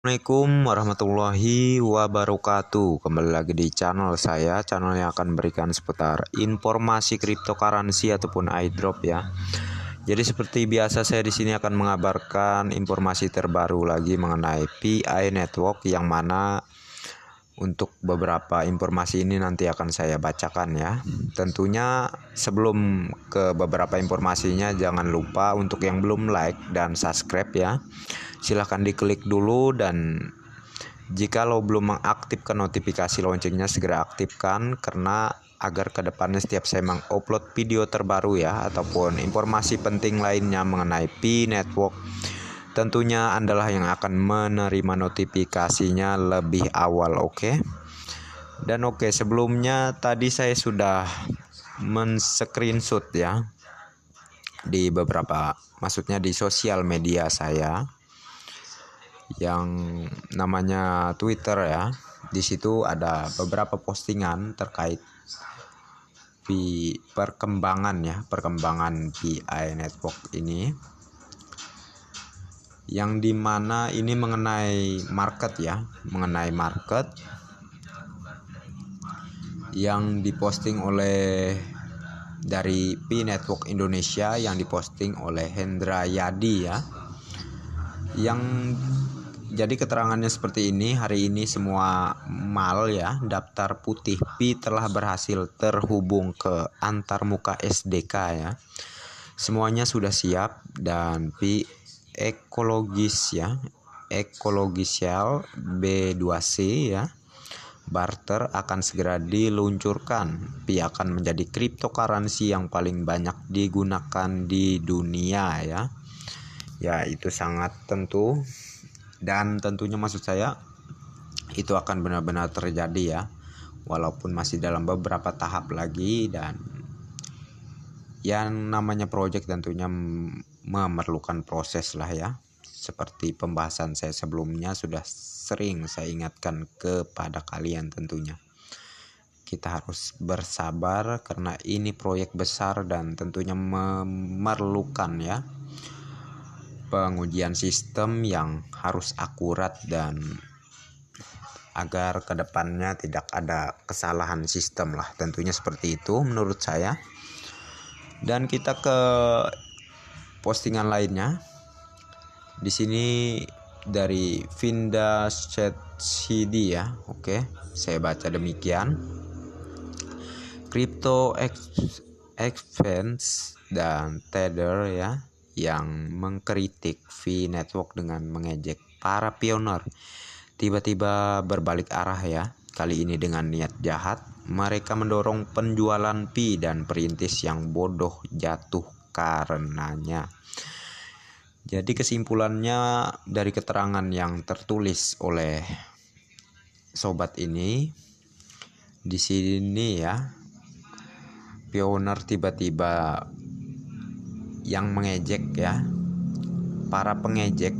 Assalamualaikum warahmatullahi wabarakatuh. Kembali lagi di channel saya, channel yang akan memberikan seputar informasi cryptocurrency ataupun airdrop ya. Jadi seperti biasa saya di sini akan mengabarkan informasi terbaru lagi mengenai PI Network, yang mana untuk beberapa informasi ini nanti akan saya bacakan ya. Tentunya sebelum ke beberapa informasinya, jangan lupa untuk yang belum like dan subscribe ya, silahkan diklik dulu, dan jika lo belum mengaktifkan notifikasi loncengnya, segera aktifkan, karena agar kedepannya setiap saya mengupload video terbaru ya ataupun informasi penting lainnya mengenai Pi Network, tentunya Anda yang akan menerima notifikasinya lebih awal. Oke. Dan sebelumnya tadi saya sudah men-screenshot ya di beberapa, maksudnya di sosial media saya yang namanya Twitter ya. Di situ ada beberapa postingan terkait perkembangan PI Network ini, yang dimana ini mengenai market yang diposting oleh dari Pi Network Indonesia, yang diposting oleh Hendra Yadi ya. Yang jadi keterangannya seperti ini: hari ini semua mal ya, daftar putih Pi telah berhasil terhubung ke antarmuka SDK ya. Semuanya sudah siap dan Pi ekologisial B2C ya, barter akan segera diluncurkan. Pi akan menjadi cryptocurrency yang paling banyak digunakan di dunia ya. Ya, itu sangat tentu, dan tentunya maksud saya itu akan benar-benar terjadi ya, walaupun masih dalam beberapa tahap lagi, dan yang namanya project tentunya memerlukan proses lah ya. Seperti pembahasan saya sebelumnya sudah sering saya ingatkan kepada kalian, tentunya kita harus bersabar karena ini proyek besar dan tentunya memerlukan ya pengujian sistem yang harus akurat, dan agar kedepannya tidak ada kesalahan sistem lah, tentunya seperti itu menurut saya. Dan kita ke postingan lainnya. Di sini dari Vinda CD ya. Oke, saya baca demikian. Crypto exchange dan Tether ya, yang mengkritik Pi Network dengan mengejek para pioner, tiba-tiba berbalik arah ya. Kali ini dengan niat jahat, mereka mendorong penjualan Pi dan perintis yang bodoh jatuh karenanya. Jadi kesimpulannya dari keterangan yang tertulis oleh sobat ini di sini ya, pioner tiba-tiba yang mengejek ya, para pengejek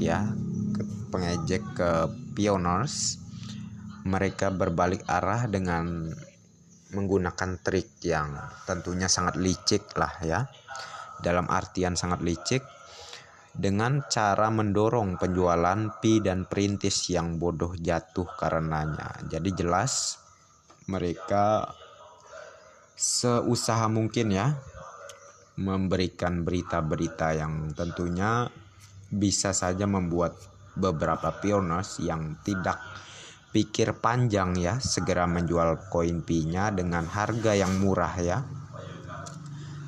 ke pioners, mereka berbalik arah dengan menggunakan trik yang tentunya sangat licik lah ya, dalam artian sangat licik, dengan cara mendorong penjualan Pi dan perintis yang bodoh jatuh karenanya. Jadi jelas mereka seusaha mungkin ya memberikan berita-berita yang tentunya bisa saja membuat beberapa pioners yang tidak pikir panjang ya segera menjual koin Pi-nya dengan harga yang murah ya.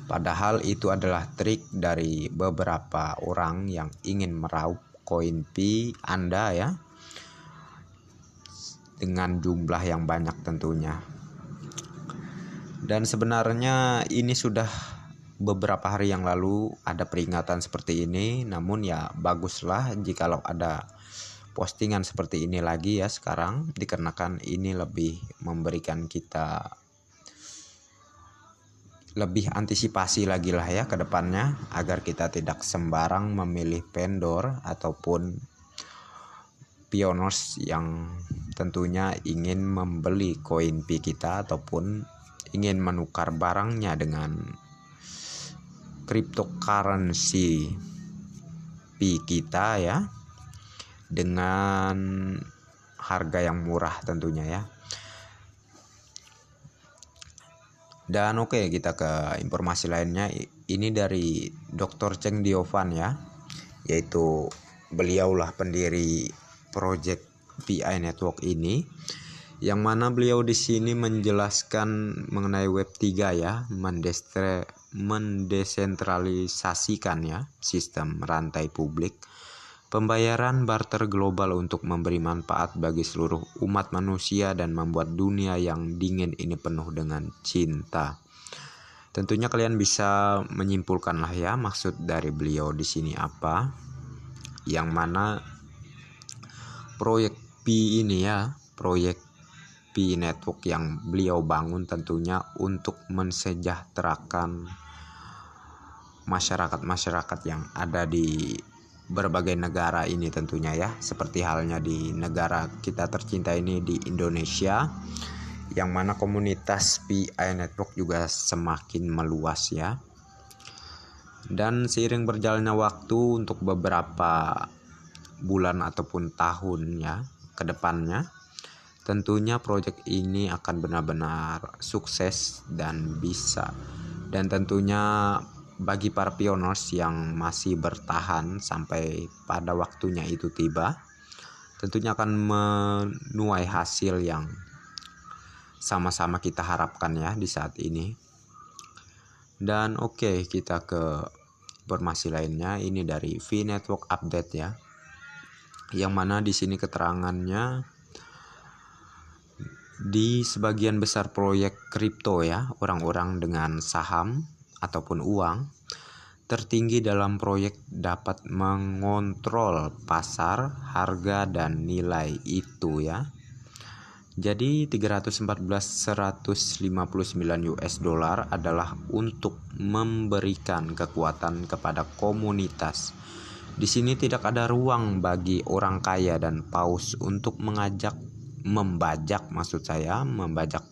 Padahal itu adalah trik dari beberapa orang yang ingin meraup koin Pi Anda ya, dengan jumlah yang banyak tentunya. Dan sebenarnya ini sudah beberapa hari yang lalu ada peringatan seperti ini, namun ya baguslah jikalau ada postingan seperti ini lagi ya sekarang, dikarenakan ini lebih memberikan kita lebih antisipasi lagi lah ya ke depannya, agar kita tidak sembarang memilih vendor ataupun pioners yang tentunya ingin membeli koin Pi kita ataupun ingin menukar barangnya dengan cryptocurrency Pi kita ya. dengan harga yang murah tentunya ya. Dan oke, kita ke informasi lainnya. Ini dari Dr. Cheng Diovan ya, yaitu beliaulah pendiri project PI Network ini, yang mana beliau di sini menjelaskan mengenai Web 3 ya, mendesentralisasikan ya sistem rantai publik pembayaran barter global untuk memberi manfaat bagi seluruh umat manusia dan membuat dunia yang dingin ini penuh dengan cinta. Tentunya kalian bisa menyimpulkan lah ya maksud dari beliau di sini apa. Yang mana proyek P ini ya, proyek P Network yang beliau bangun tentunya untuk mensejahterakan masyarakat-masyarakat yang ada di berbagai negara ini tentunya ya, seperti halnya di negara kita tercinta ini di Indonesia, yang mana komunitas PI Network juga semakin meluas ya. Dan seiring berjalannya waktu untuk beberapa bulan ataupun tahun ya ke depannya, tentunya proyek ini akan benar-benar sukses dan tentunya bagi para pioners yang masih bertahan sampai pada waktunya itu tiba, tentunya akan menuai hasil yang sama-sama kita harapkan ya di saat ini. Dan oke, kita ke informasi lainnya. Ini dari V Network Update ya, yang mana di sini keterangannya di sebagian besar proyek kripto ya, orang-orang dengan saham ataupun uang tertinggi dalam proyek dapat mengontrol pasar, harga, dan nilai itu ya. Jadi 314.159 US dollar adalah untuk memberikan kekuatan kepada komunitas. Di sini tidak ada ruang bagi orang kaya dan paus untuk membajak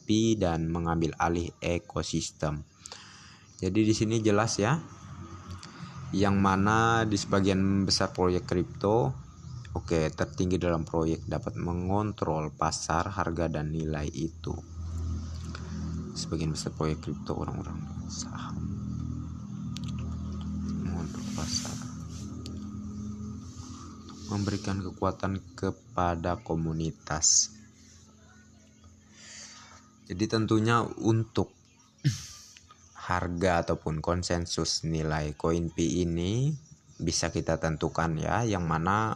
Pi dan mengambil alih ekosistem. Jadi di sini jelas ya, yang mana di sebagian besar proyek kripto, tertinggi dalam proyek dapat mengontrol pasar, harga, dan nilai itu. Sebagian besar proyek kripto orang-orang saham mengontrol pasar, memberikan kekuatan kepada komunitas. Jadi tentunya untuk harga ataupun konsensus nilai koin Pi ini bisa kita tentukan ya, yang mana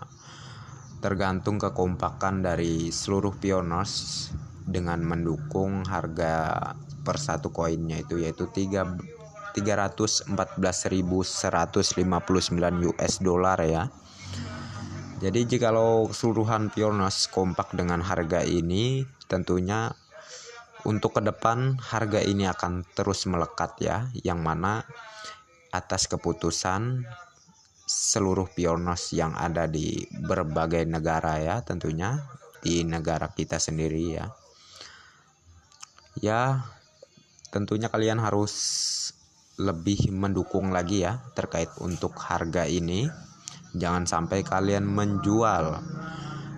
tergantung kekompakan dari seluruh pioners dengan mendukung harga per satu koinnya itu, yaitu 314.159 US dollar ya. Jadi jikalau keseluruhan pioners kompak dengan harga ini, tentunya untuk ke depan harga ini akan terus melekat ya, yang mana atas keputusan seluruh pioners yang ada di berbagai negara ya, tentunya di negara kita sendiri ya. Ya, tentunya kalian harus lebih mendukung lagi ya terkait untuk harga ini. Jangan sampai kalian menjual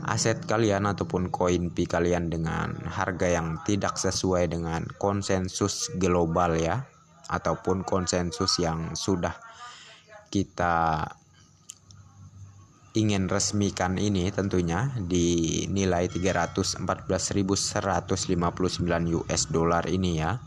aset kalian ataupun koin Pi kalian dengan harga yang tidak sesuai dengan konsensus global ya, ataupun konsensus yang sudah kita ingin resmikan ini, tentunya di nilai 314.159 US dollar ini ya.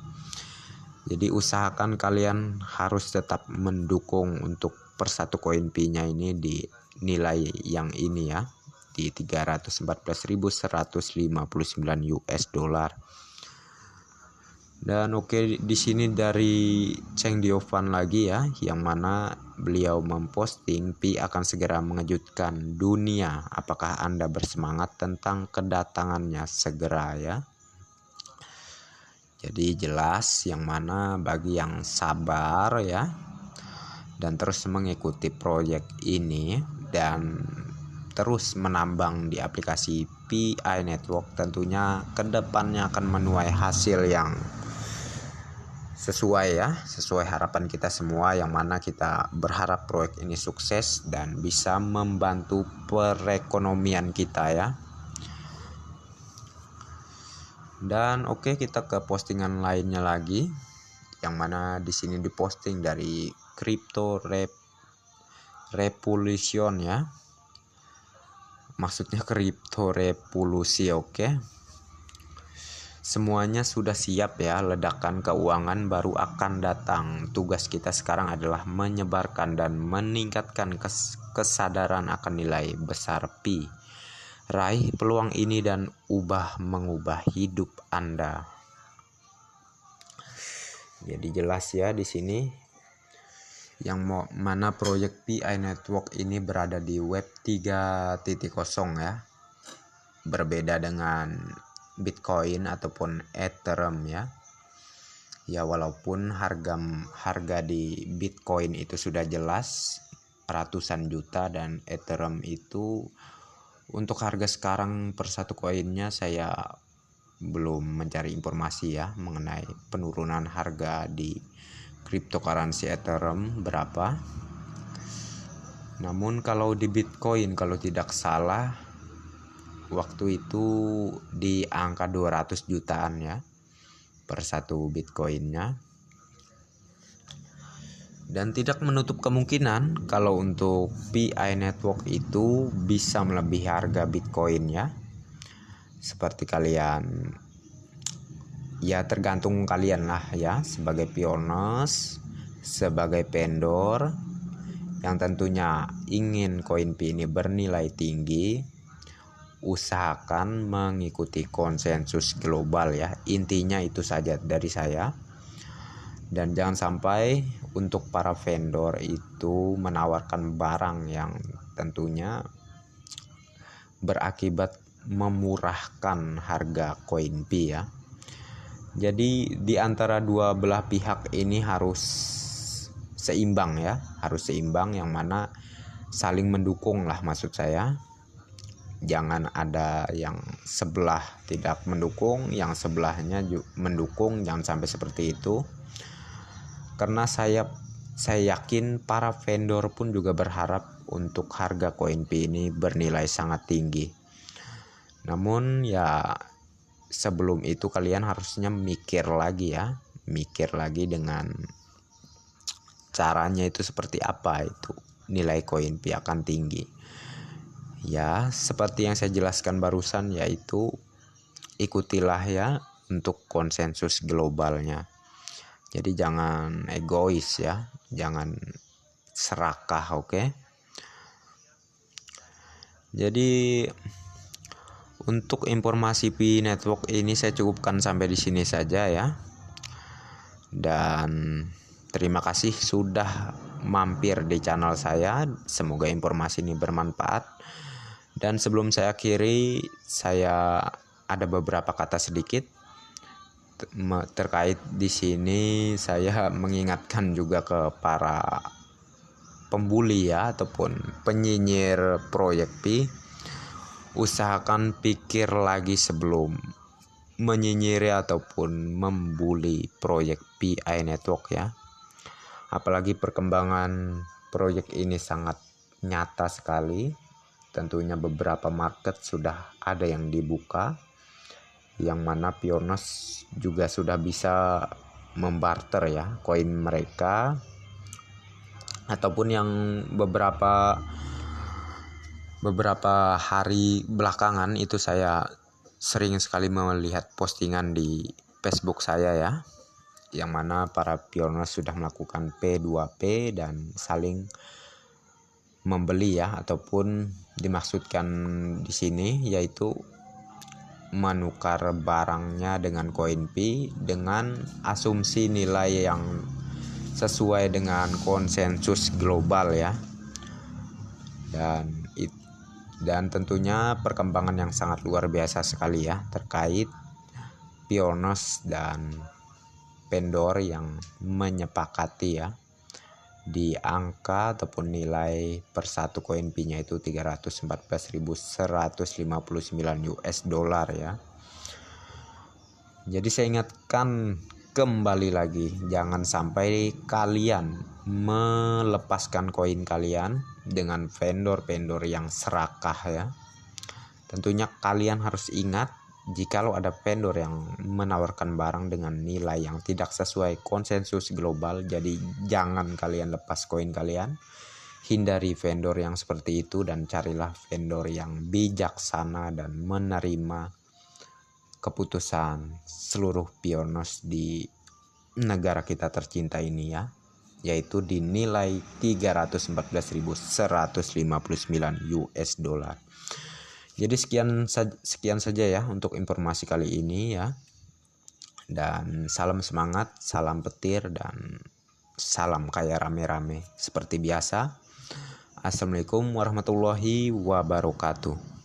Jadi usahakan kalian harus tetap mendukung untuk per satu koin Pi-nya ini di nilai yang ini ya, di 314.159 US dollar. Dan di sini dari Cheng Diovan lagi ya, yang mana beliau memposting Pi akan segera mengejutkan dunia. Apakah Anda bersemangat tentang kedatangannya segera ya? Jadi jelas yang mana bagi yang sabar ya dan terus mengikuti proyek ini dan terus menambang di aplikasi PI Network, tentunya kedepannya akan menuai hasil yang sesuai harapan kita semua, yang mana kita berharap proyek ini sukses dan bisa membantu perekonomian kita ya. Dan oke, kita ke postingan lainnya lagi, yang mana di sini diposting dari Crypto Revolution ya. Maksudnya kripto revolusi, oke. Semuanya sudah siap ya, ledakan keuangan baru akan datang. Tugas kita sekarang adalah menyebarkan dan meningkatkan kesadaran akan nilai besar pi. Raih peluang ini dan mengubah hidup Anda. Jadi jelas ya di sini, yang mana proyek Pi Network ini berada di web 3.0 ya. Berbeda dengan Bitcoin ataupun Ethereum ya. Ya, walaupun harga di Bitcoin itu sudah jelas ratusan juta, dan Ethereum itu untuk harga sekarang per satu koinnya saya belum mencari informasi ya mengenai penurunan harga di cryptocurrency Ethereum berapa. Namun kalau di Bitcoin, kalau tidak salah waktu itu di angka 200 jutaan ya per satu Bitcoinnya. Dan tidak menutup kemungkinan kalau untuk Pi Network itu bisa melebihi harga Bitcoin ya. Seperti kalian ya, tergantung kalian lah ya, sebagai pioneers, sebagai vendor yang tentunya ingin koin Pi ini bernilai tinggi, usahakan mengikuti konsensus global ya. Intinya itu saja dari saya. Dan jangan sampai untuk para vendor itu menawarkan barang yang tentunya berakibat memurahkan harga koin Pi ya. Jadi di antara dua belah pihak ini harus seimbang ya, harus seimbang, yang mana saling mendukung lah maksud saya. Jangan ada yang sebelah tidak mendukung, yang sebelahnya mendukung, jangan sampai seperti itu. Karena saya yakin para vendor pun juga berharap untuk harga koin Pi ini bernilai sangat tinggi. Namun ya sebelum itu kalian harusnya mikir lagi ya, mikir lagi dengan caranya itu seperti apa itu nilai koin Pi akan tinggi. Ya, seperti yang saya jelaskan barusan, yaitu ikutilah ya untuk konsensus globalnya. Jadi jangan egois ya, jangan serakah, oke? Jadi untuk informasi Pi Network ini saya cukupkan sampai di sini saja ya. Dan terima kasih sudah mampir di channel saya. Semoga informasi ini bermanfaat. Dan sebelum saya akhiri, saya ada beberapa kata sedikit terkait di sini. Saya mengingatkan juga ke para pembuli ya ataupun penyinyir proyek Pi. Usahakan pikir lagi sebelum menyinyiri ataupun membuli proyek Pi Network ya. Apalagi perkembangan proyek ini sangat nyata sekali. Tentunya beberapa market sudah ada yang dibuka, yang mana pioneers juga sudah bisa membarter ya koin mereka, ataupun yang beberapa hari belakangan itu saya sering sekali melihat postingan di Facebook saya ya, yang mana para pioneers sudah melakukan P2P dan saling membeli ya, ataupun dimaksudkan di sini yaitu menukar barangnya dengan koin Pi dengan asumsi nilai yang sesuai dengan konsensus global ya. Dan tentunya perkembangan yang sangat luar biasa sekali ya terkait pioneers dan vendor yang menyepakati ya di angka ataupun nilai per satu koin Pi nya itu 314.159 US dollar ya. Jadi saya ingatkan kembali lagi, jangan sampai kalian melepaskan koin kalian dengan vendor-vendor yang serakah ya. Tentunya kalian harus ingat, jikalau ada vendor yang menawarkan barang dengan nilai yang tidak sesuai konsensus global, jadi jangan kalian lepas koin kalian. Hindari vendor yang seperti itu dan carilah vendor yang bijaksana dan menerima keputusan seluruh pioneers di negara kita tercinta ini ya, yaitu dinilai 314.159 US dollar. Jadi sekian saja ya untuk informasi kali ini ya. Dan salam semangat, salam petir, dan salam kaya rame-rame seperti biasa. Assalamualaikum warahmatullahi wabarakatuh.